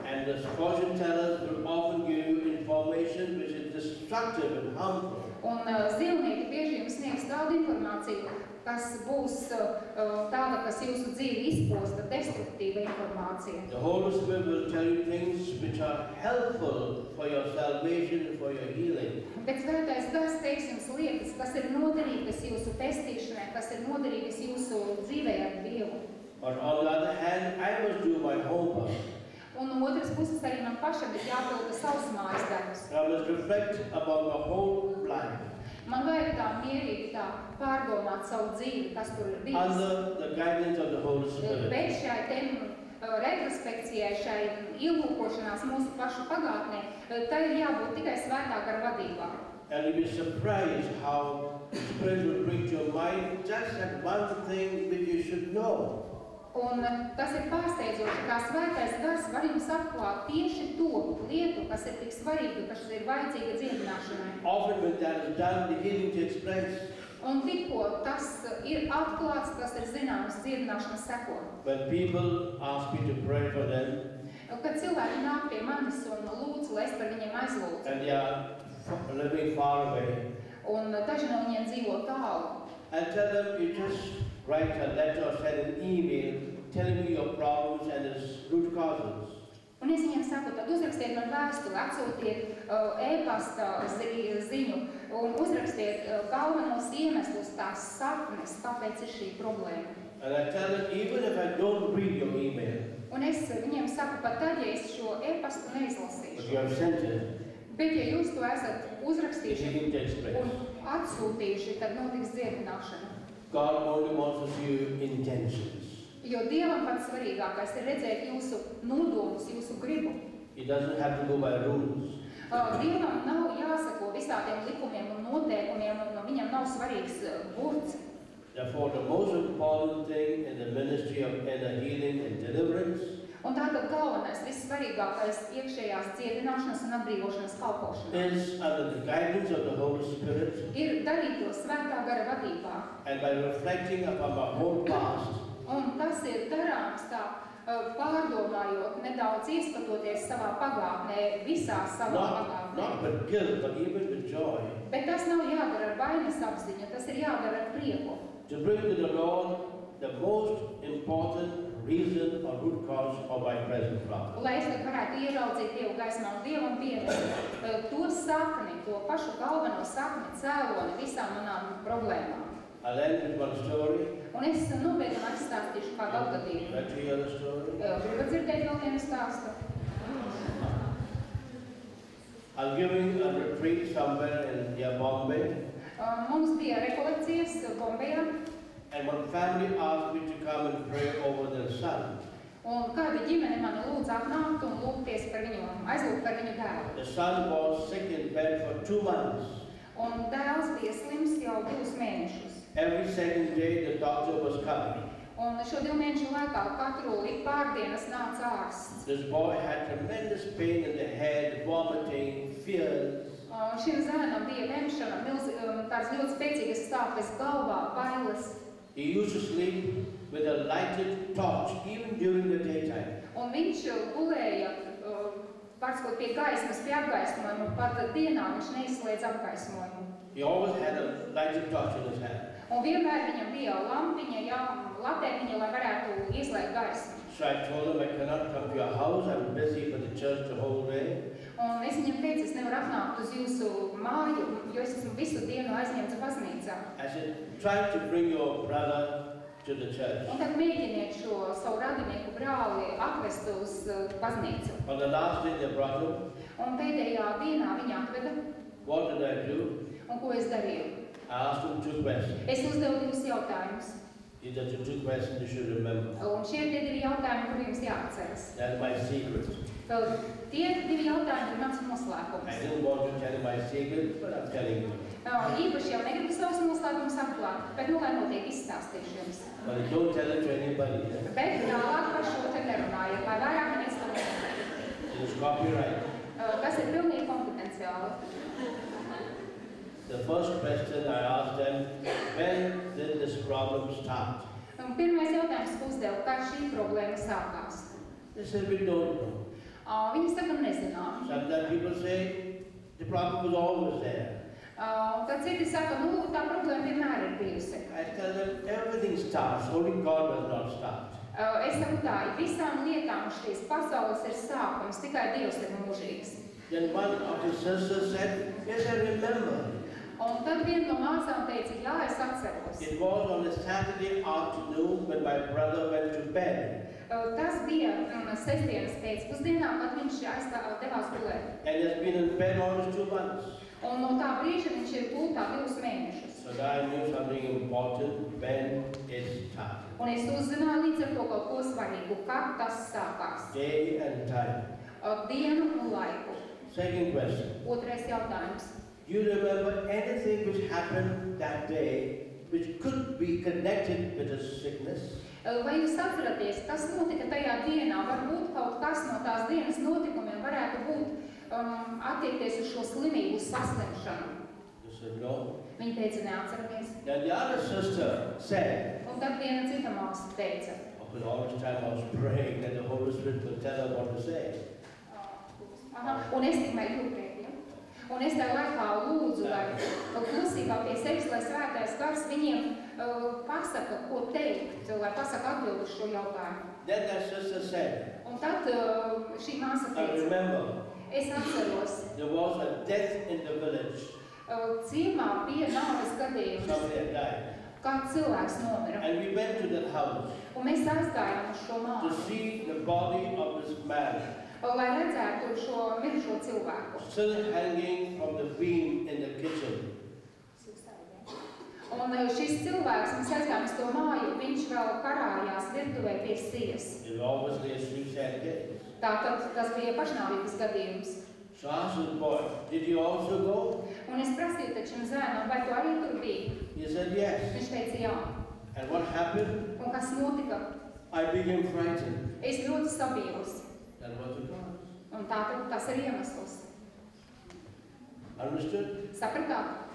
And the fortune tellers will often give you information which is destructive and harmful. Un zilnieki bieži jums sniegs tādu informāciju, kas būs tāda, kas jūsu dzīvi izposta, destruktīva informācija. The Holy Spirit will tell you things which are helpful for your salvation and for your healing. Bet Svētais Gars teiks jums lietas, kas ir noderīgas jūsu pestīšanai, kas ir noderīgas jūsu dzīvē ar Dievu. But on the other hand, I must do my homework. Un no otras puses arī man pašam ir jāpilda savs mājas darbs. I must reflect about my whole life. Man vajag tā mierīgi tā pārdomāt savu dzīvi, kas tur ir bijis. Under the guidance of the Holy Spirit. Bet šai retrospekcijai, šai ielūkošanās mūsu pašu pagātnē, tai ir jābūt tikai Svētā gara vadībā. And you'll be surprised how the Spirit will bring to your mind just that one thing which you should know. Un tas ir pārsteidzoši, kā Svētais Gars var jums atklāt tieši to lietu, kas ir tik svarīga, kas ir vajadzīga dziedināšanai. Often when that is done, the healing takes place. Un tikko tas ir atklāts, tas ir zināms, dziedināšana seko. When people ask me to pray for them, Kad cilvēki nāk pie manis un lūdz, lai es par viņiem aizlūdzu, and they are living far away, un daži no viņiem dzīvo tālu, I tell them, you just write a letter or send an email telling me your problems and its root causes. un es viņiem saku, tad uzrakstiet man vēstuli, atsūtiet e-pasta ziņu un uzrakstiet galvenos iemeslus, tās saknes, kāpēc ir šī problēma. And I tell them, even if I don't read your email, Un es viņiem saku, pat tad, ja es šo e-pastu but neizlasīšu, you have sent it, bet ja jūs to esat the uzrakstījuši healing takes place. un atsūtījuši, tad notiks dziedināšana. God only wants to see your intentions. Jo Dievam pats svarīgākais ir redzēt jūsu nodomus, jūsu gribu. He doesn't have to go by rules. Dievam nav jāsako visādiem likumiem un noteikumiem, un viņam nav svarīgs burts. Therefore, the most important thing in the ministry of inner healing and deliverance Un tātad galvenais, vissvarīgākais iekšējās dziedināšanas un atbrīvošanas kalpošanā is under the guidance of the Holy Spirit ir darīt to Svētā gara vadībā. and by reflecting upon my whole past. Un tas ir darāms tā, pārdomājot, nedaudz ieskatoties savā pagātnē, visā savā pagātnē. Not with guilt, but even with joy. Bet tas nav jādara ar vainas apziņu, tas ir jādara ar prieku. To bring to the Lord the most important reason or root cause of my present problem. Lai es tad varētu ieraudzīt Dievu gaismā un Dievam pievērst to sakni, to pašu galveno sakni, cēloni visām manām problēmām. I'll end with one story. Un es nobeigumā izstāstīšu kādu atgadījumu. Let me hear the story. Gribat dzirdēt vēl vienu stāstu? I'm giving a retreat somewhere in near Bombay, Mums bija rekolekcijas Bombejā, and one family asked me to come and pray over their son. un kāda ģimene mani lūdz atnākt un lūgties par viņu, aizlūgt par viņu dēlu. The son was sick in bed for 2 months. Un dēls bija slims jau 2 mēnešus. Every second day the doctor was coming. Un šo 2 mēnešu laikā katru pārdienas nāca ārsts. This boy had tremendous pain in the head, vomiting, fears. Šim zēnam bija lemšana, tāds ļoti spēcīgas stāpes galvā, bailes. He used to sleep with a lighted torch, even during the daytime. Un viņš gulēja, pārskot pie gaismas, pie apgaismojuma, pat dienā viņš neizslēdz apgaismojumu. He always had a lighted torch in his hand. Un vienmēr viņam bija lampiņa, latēniņa, lai varētu ieslēgt gaismu. So I told him I cannot come to your house, I'm busy for the church the whole day. Un es viņam teicu, es nevaru atnākt uz jūsu māju, jo es esmu visu dienu aizņemts baznīcā. I said, try to bring your brother to the church. Un tad mēģiniet šo savu radinieku brāli atvest uz baznīcu. On the last day they brought him. Un pēdējā dienā viņa atveda. What did I do? Un ko es darīju? I asked him 2 questions. Es uzdevu 2 jautājumus. These are the 2 questions you should remember. Un šie tie 2 jautājumi, kuriem jums jāatceras. That's my secret. Tie 2 jautājumi ir mans I noslēpums. didn't want to tell you my secret, but I'm telling you. Īpaši jau negribu savus noslēpumus atklāt, bet lai notiek izstāstīšu jums. But don't tell it to anybody. Bet tālāk par šo te nerunājiet, lai vairāk neviens to nezina. It is copyright. Tas ir pilnīgi konfidenciāli. The first question I asked them, when did this problem start? Pirmais jautājums, ko uzdevu, kā šī problēma sākās? They said, we don't know. Viņi saka, nezinām. Sometimes people say, the problem was always there. Tad citi saka, tā problēma vienmēr ir bijusi. I tell them, everything starts, only God does not start. Es saku tā, visām lietām šīs pasaules ir sākums, tikai Dievs ir mūžīgs. Then one of the sisters said, yes, I remember. Un tad viena no māsām teica, jā, es atceros. It was on a Saturday afternoon when my brother went to bed. Tas bija sestdienas pēcpusdienā, kad viņš devās gulēt. And he has been in bed almost 2 months. Un no tā brīža viņš ir gultā 2 mēnešus. So I knew something important when it started. Un es uzzināju līdz ar to kaut ko svarīgu, kad tas sākās. Day and time. Dienu un laiku. Second question. Otrais jautājums. Do you remember anything which happened that day which could be connected with a sickness? Vai jūs atceraties, kas notika tajā dienā? Varbūt kaut kas no tās dienas notikumiem varētu būt attiekties uz šo slimību, saslimšanu. They said no. Viņa teica, neatceramies. Then the other sister said, Un tad viena cita māsa teica. because all this time I was praying that the Holy Spirit would tell her what to say. Un es tikmēr jūprēju. Un es tajā laikā lūdzu, lai klusībā pie sevis, lai svētais gars viņiem pasaka, ko teikt, lai pasaka atbildu uz šo jautājumu. Then that sister said, Un tad šī māsa I teica, remember es atceros, there was a death in the village. ciemā bija nāves gadījums, Somebody had died. kāds cilvēks nomira. And we went to that house Un mēs aizgājām uz šo to māju, see the body of this man lai redzētu šo mirušo cilvēku. still hanging from the beam in the kitchen. Un šis cilvēks, mēs aizgājām uz to māju, viņš vēl karājās virtuvē pie sijas. It was obviously a suicide case. Tātad tas bija pašnāvības gadījums. So I asked the boy, did you also go? Un es prasīju taču zēnam, vai tu arī tur biji? He said yes. Viņš teica jā. And what happened? Un kas notika? I became frightened. Es ļoti sabīlos. That was the cause. Un tātad tas ir iemesls. Understood? Sapratāt?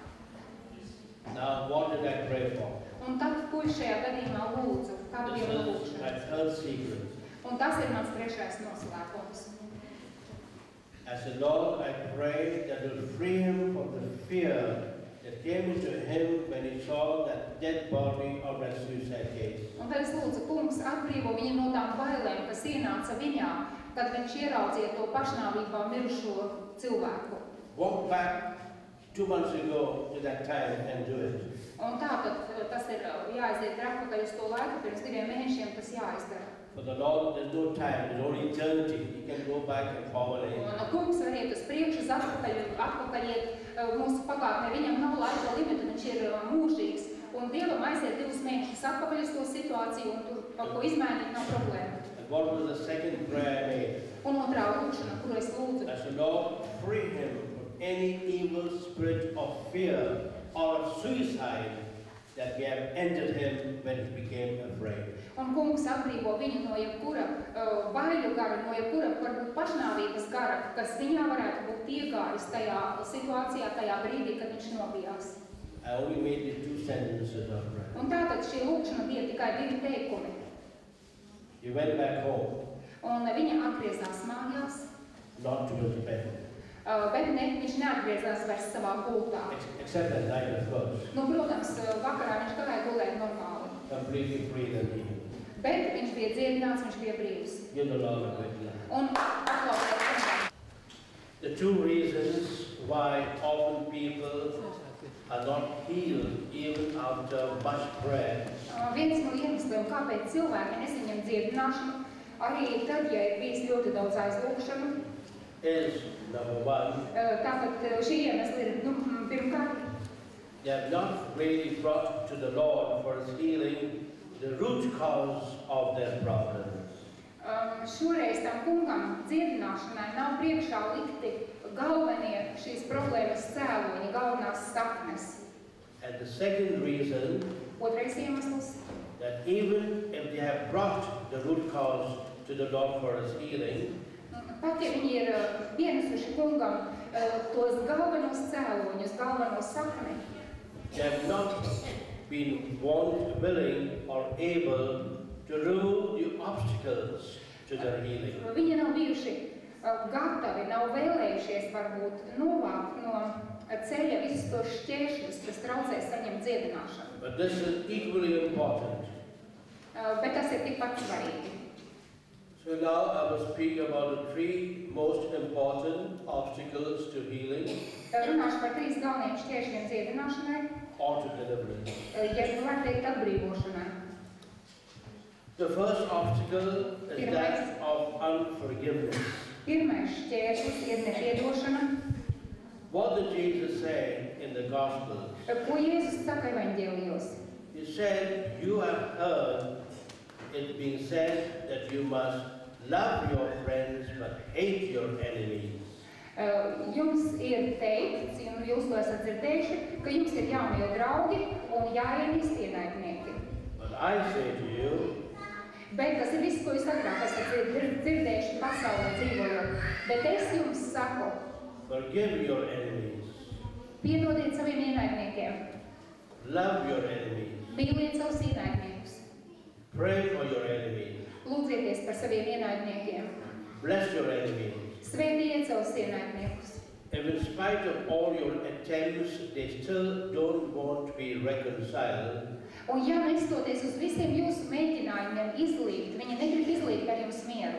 Now what did I pray for? Un tad, ko es šajā gadījumā lūdzu? Kādu This dievu is lūkšanu? my third secret. Un tas ir mans trešais noslēpums. I said, Lord, I pray that you'll free him from the fear that came into him when he saw that dead body of that suicide case. Un tad es lūdzu, kungs, atbrīvo viņu no tām bailēm, kas ienāca viņā, kad viņš ieraudzīja to pašnāvībā mirušo cilvēku. Walk back 2 months ago to that time and do it. Un tātad tas ir jāaiziet atpakaļ uz to laiku, pirms 2 mēnešiem tas jāizdara. For the Lord, there's no time, there's only eternity. He can go back and forward anything. Un kungs var iet uz priekšu, uz atpakaļ iet mūsu pagātnē. Viņam nav laika limita, viņš ir mūžīgs. Un Dievam aiziet 2 mēnešus atpakaļ uz to situāciju un tur kaut ko izmainīt nav problēma. And what was the second prayer I made? Un otrā lūkšana, kuru es lūdzu. I said, Lord, free him from any evil spirit of fear or of suicide that we have entered him when he became afraid. Un kungs atbrīvo viņu no jebkura baiļu gara, no jebkura varbūt pašnāvības gara, kas viņā varētu būt iegājis tajā situācijā, tajā brīdī, kad viņš nobijās. I only made these 2 sentences of prayer. Un tātad šī lūkšana bija tikai 2 teikumi. He went back home, Un viņa atgriezās mājās, not to his bed, bet viņš neatgriezās vairs savā gultā. except at night, of course, Nu, protams, vakarā viņš gāja gulēt normāli. completely free and healed. Bet viņš bija dziedināts, viņš bija brīvs. Give the Lord a great love. Un aplausiet kungam. The 2 reasons why often people are not healed even after much prayer Viens no iemesliem, kāpēc cilvēki nesaņem dziedināšanu, arī tad, ja ir bijis ļoti daudz aizlūgšanu, is, number 1, tātad šī iemesla ir, pirmkārt, they have not really brought to the Lord for his healing the root cause of their problems. Šoreiz tam kungam dziedināšanai nav priekšā likti galvenie šīs problēmas cēloņi, galvenās saknes. And the second reason, Otrais iemesls, that even if they have brought the root cause to the Lord for his healing, pat ja viņi ir pienesuši kungam tos galvenos cēloņus, galveno sakni, they have not been willing or able to remove the obstacles to their healing. viņi nav bijuši gatavi, nav vēlējušies varbūt novākt no ceļa visus tos šķēršļus, kas traucē saņemt dziedināšanu. But this is equally important. Bet tas ir tikpat svarīgi. So now I will speak about the 3 most important obstacles to healing Runāšu par 3 galvenajiem šķēršļiem dziedināšanai, or to deliverance. ja var teikt atbrīvošanai. The first obstacle is that of unforgiveness. Pirmais šķēršļis ir nepiedošana. What did Jesus say in the Gospels? Ko Jēzus saka evaņģēlijos? He said, you have heard it being said that you must love your friends but hate your enemies. Jums ir teikts, un jūs to esat dzirdējuši, ka jums ir jāmīl draugi un jāienīst ienaidnieki. But I say to you, Bet tas ir viss, ko jūs agrāk esat dzirdējuši pasaulē dzīvojot. Bet es jums saku, forgive your enemies, piedodiet saviem ienaidniekiem, love your enemies, mīliet savus ienaidniekus, pray for your enemies, lūdzieties par saviem ienaidniekiem, bless your enemies. svētījiet savus ienaidniekus. If in spite of all your attempts they still don't want to be reconciled, Un ja nestoties uz visiem jūsu mēģinājumiem izlīgt, viņi negrib izlīgt ar jums mieru.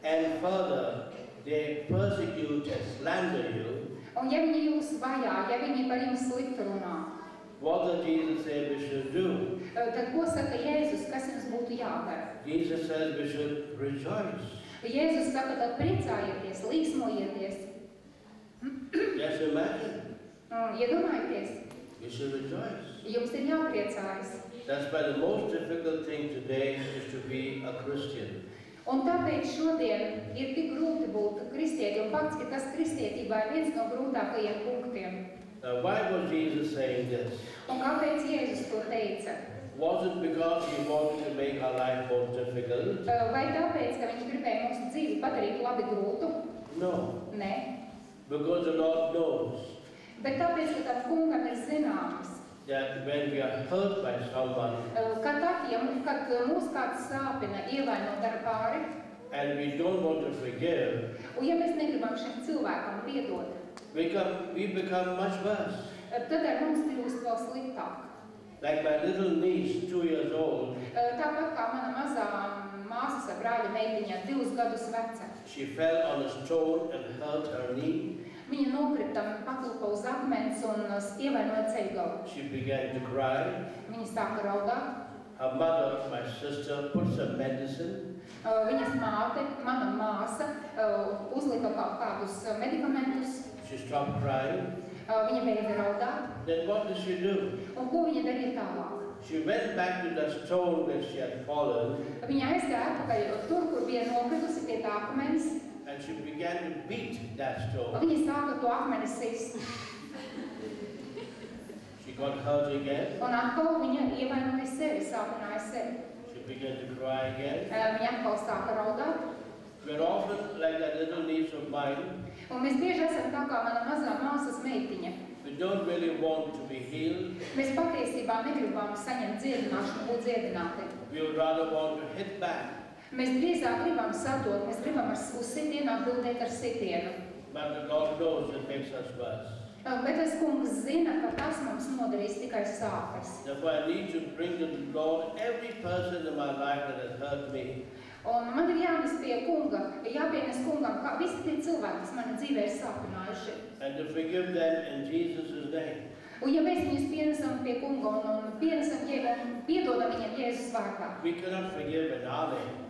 and further they persecute and slander you, Un ja viņi jūs vajā, ja viņi par jums sliktu runā, what does Jesus say we should do? tad ko saka Jēzus, kas jums būtu jādara? Jesus says we should rejoice. Jēzus saka, tad priecājieties, līksmojieties. Just imagine, Iedomājieties, we should rejoice. jums ir jāpriecājas. That's why the most difficult thing today is to be a Christian. Un tāpēc šodien ir tik grūti būt kristieti, un fakts, ka tas kristietībā ir viens no grūtākajiem punktiem. Now, why was Jesus saying this? Un kāpēc Jēzus to teica? Was it because he wanted to make our life more difficult? Vai tāpēc, ka viņš gribēja mūsu dzīvi padarīt labi grūtu? No, Nē. because the Lord knows Bet tāpēc, ka tam kungam ir zināms, that when we are hurt by someone ka tad, kad mūs kāds sāpina, ievaino dara pāri, and we don't want to forgive, un ja mēs negribam šim cilvēkam piedot, we become much worse. tad ar mums kļūst vēl sliktāk. Like my little niece, 2 years old, Tāpat kā mana mazā māsas ar brāļa meitiņa 2 gadus veca. she fell on a stone and hurt her knee. Viņa nokrita paklupa uz akmens un ievainoja ceļgalu. She began to cry. Viņa sāka raudāt. Her mother, my sister, put some medicine. Viņas māte, mana māsa, uzlika kaut kādus medikamentus. She stopped crying. Viņa beidza raudāt. Then what did she do? Un ko viņa darīja tālāk? She went back to the stone where she had fallen Viņa aizgāja atpakaļ tur, kur bija nokritusi pie tā akmens. and she began to beat that stone. Viņa sāka to akmeni sist. She She got hurt again. Un atkal viņa ievainoja sevi, sāpināja sevi. She began to cry again. Viņa atkal sāka raudāt. We're often like that little niece of mine. Un mēs bieži esam tā kā mana mazā māsas meitiņa. We don't really want to be healed. Mēs patiesībā negribam saņemt dziedināšanu, būt dziedināti. We would rather want to hit back. Mēs drīzāk gribam sadot, mēs gribam uz sitienu atbildēt ar sitienu. But the Lord knows it makes us worse. Bet es kungs zina, ka tas mums nodarīs tikai sāpes. Therefore I need to bring to the Lord every person in my life that has hurt me. Un man ir jānes pie kunga, jāpienes kungam, kā visi tie cilvēki, kas mana dzīvē ir sāpinājuši. And to forgive them in Jesus' name. Un ja mēs viņus pienesam pie kunga un piedodam viņiem Jēzus vārdā, We cannot forgive in our name.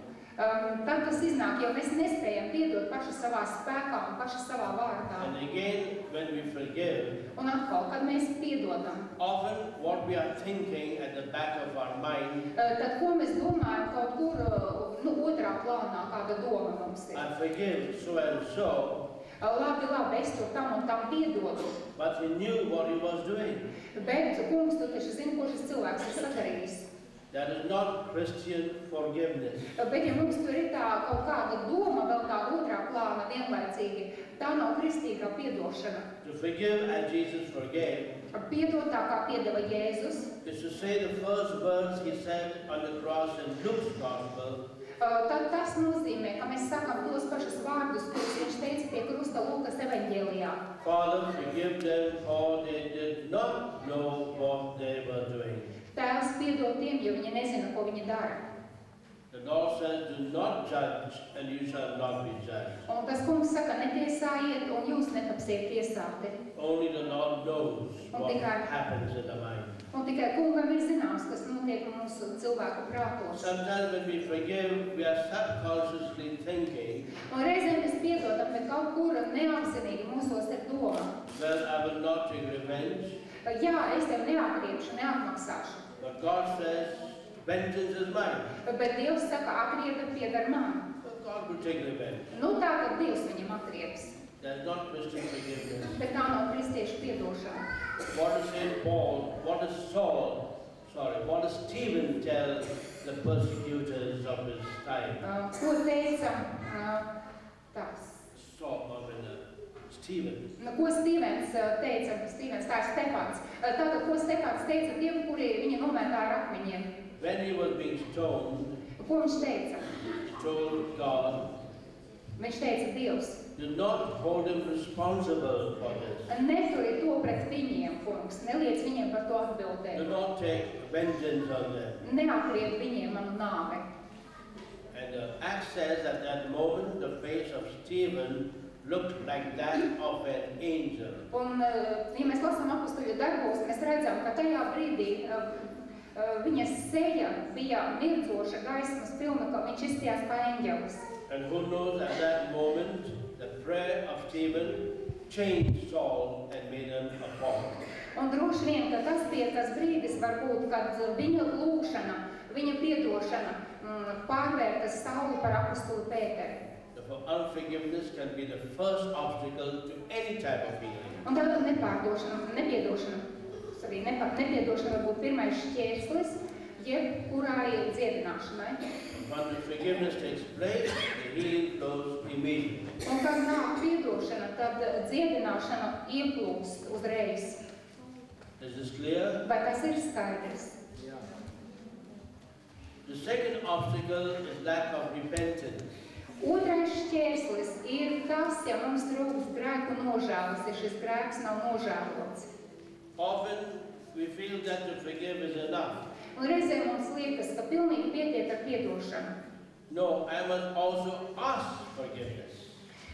tad tas iznāk, jo mēs nespējam piedot paši savā spēkā un paši savā vārdā. And again, when we forgive, Un atkal, kad mēs piedodam, often what we are thinking at the back of our mind, tad ko mēs domājam kaut kur otrā plānā, kāda doma mums ir. I forgive so and so, Labi, es to tam un tam piedodu. but he knew what he was doing. Bet kungs, tu taču zini, ko šis cilvēks ir sadarījis. That is not Christian forgiveness. Bet ja mums tur ir tā kaut kāda doma, vēl tā otrā plāna vienlaicīgi, tā nav kristīgā piedošana. To forgive as Jesus forgave Piedot tā, kā piedeva Jēzus. is to say the first words he said on the cross in Luke's gospel. Tad tas nozīmē, ka mēs sakam tos pašus vārdus, kurus viņš teica pie krusta Lukas evaņģēlijā. Father, forgive them, for they did not know what they were doing. Tēvs piedod tiem, jo viņi nezina, ko viņi dara. The Lord says, do not judge, and you shall not be judged. Un tas kungs saka, netiesājiet, un jūs netapsiet tiesāti. Only the Lord knows what tikai- happens in the mind. Un tikai kungam ir zināms, kas notiek mūsu cilvēku prātos. Sometimes when we forgive, we are subconsciously thinking, Un reizēm mēs piedodam, bet kaut kur neapzinīgi mūsos ir doma. well, I will not take revenge. Jā, es tev neatriepšu, neatmaksāšu. But God says, vengeance is mine. Bet Dievs saka, atrieba piedar man. Well, God will take revenge. Nu tā, tad Dievs viņam atrieps. That's not Christian forgiveness. Bet tā nav kristiešu piedošana. What does St. Paul, what does Stephen tell the persecutors of his time? Ko teica tās? Stephen. Ko Stīvens teica? Stīvens, tā ir Stefans. Tātad, ko Stefans teica tiem, kuri viņa nometā ar akmeņiem? When he was being stoned, Ko viņš teica? he told God, Viņš teica, Dievs, do not hold him responsible for this. neturi to pret viņiem, kungs, neliec viņiem par to atbildēt. Do not take vengeance on them. Neatrieb viņiem manu nāvi. And Acts says at that moment the face of Stephen looked like that of an angel. Un, ja mēs lasām apustuļu darbos, mēs redzam, ka tajā brīdī viņa seja bija mirdzoša gaismas pilna, ka viņš izstījās kā eņģelis. And who knows, at that moment, the prayer of Stephen changed Saul and made him a Paul. Un droši vien, ka tas bija tas brīdis, varbūt, kad viņa lūgšana, viņa piedošana pārvērta Saulu par apostuli Pēteru. Therefore, unforgiveness can be the first obstacle to any type of healing. Un tātad nepiedošana var būt pirmais šķērslis, jebkurai dziedināšanai. When the forgiveness takes place, the healing flows immediately. Un kad nāk piedošana, tad dziedināšana ieplūst uzreiz. Is this clear? Vai tas ir skaidrs? The second obstacle is lack of repentance. Otrais šķērslis ir tas, ja mums trūkst grēku nožēlas, ja šis grēks nav nožēlots. Often we feel that to forgive is enough. Un reizēm mums liekas, ka pilnīgi pietiek ar piedošanu. No, I must also ask forgiveness.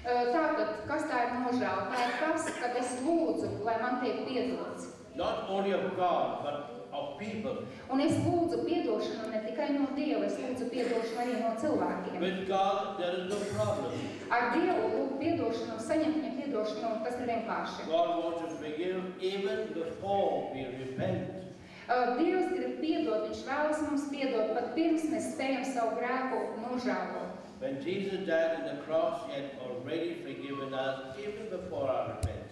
Tātad, kas tā ir nožēla? Tā ir tas, kad es lūdzu, lai man tiek piedots. Not only of God, but of people. Un es lūdzu piedošanu ne tikai no Dieva, es lūdzu piedošanu arī no cilvēkiem. With God, there is no problem. Ar Dievu lūgt piedošanu, saņemt viņa piedošanu, tas ir vienkārši. God wants to forgive even before we repent. Dievs grib piedot, viņš vēlas mums piedot, pat pirms mēs spējam savu grēku nožēlot. When Jesus died on the cross, he had already forgiven us even before our repentance.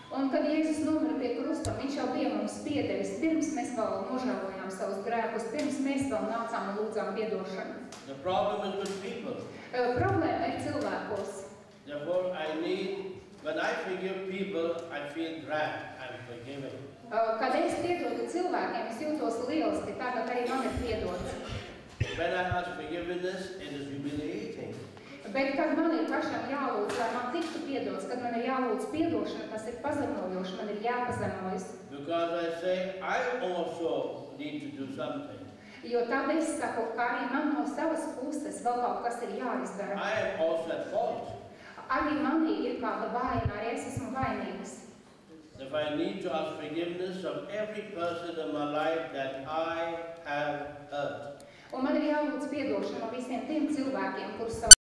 Un, kad Jēzus nomira pie krusta, viņš jau bija mums piedevis, pirms mēs vēl nožēlojām savus grēkus, pirms mēs vēl nācām un lūdzām piedošanu. The problem is with people. Problēma ir cilvēkos. Therefore, when I forgive people, I feel glad I'm forgiven. Kad es piedodu cilvēkiem, es jūtos lieliski, tātad arī man ir piedots. When I ask forgiveness, it is humiliating. Bet, kad man ir pašam jālūdz, lai man tiktu piedots, kad man ir jālūdz piedošana, tas ir pazemojoši, man ir jāpazemojas. Because I say, I also need to do something. Jo tad es saku, ka arī man no savas puses vēl kaut kas ir jāizdara. I am also at fault. Arī manī ir kāda vaina, arī es esmu vainīgs. If I need to ask forgiveness of every person in my life that I have hurt. Un man ir jālūdz piedošana visiem tiem cilvēkiem, kurus savā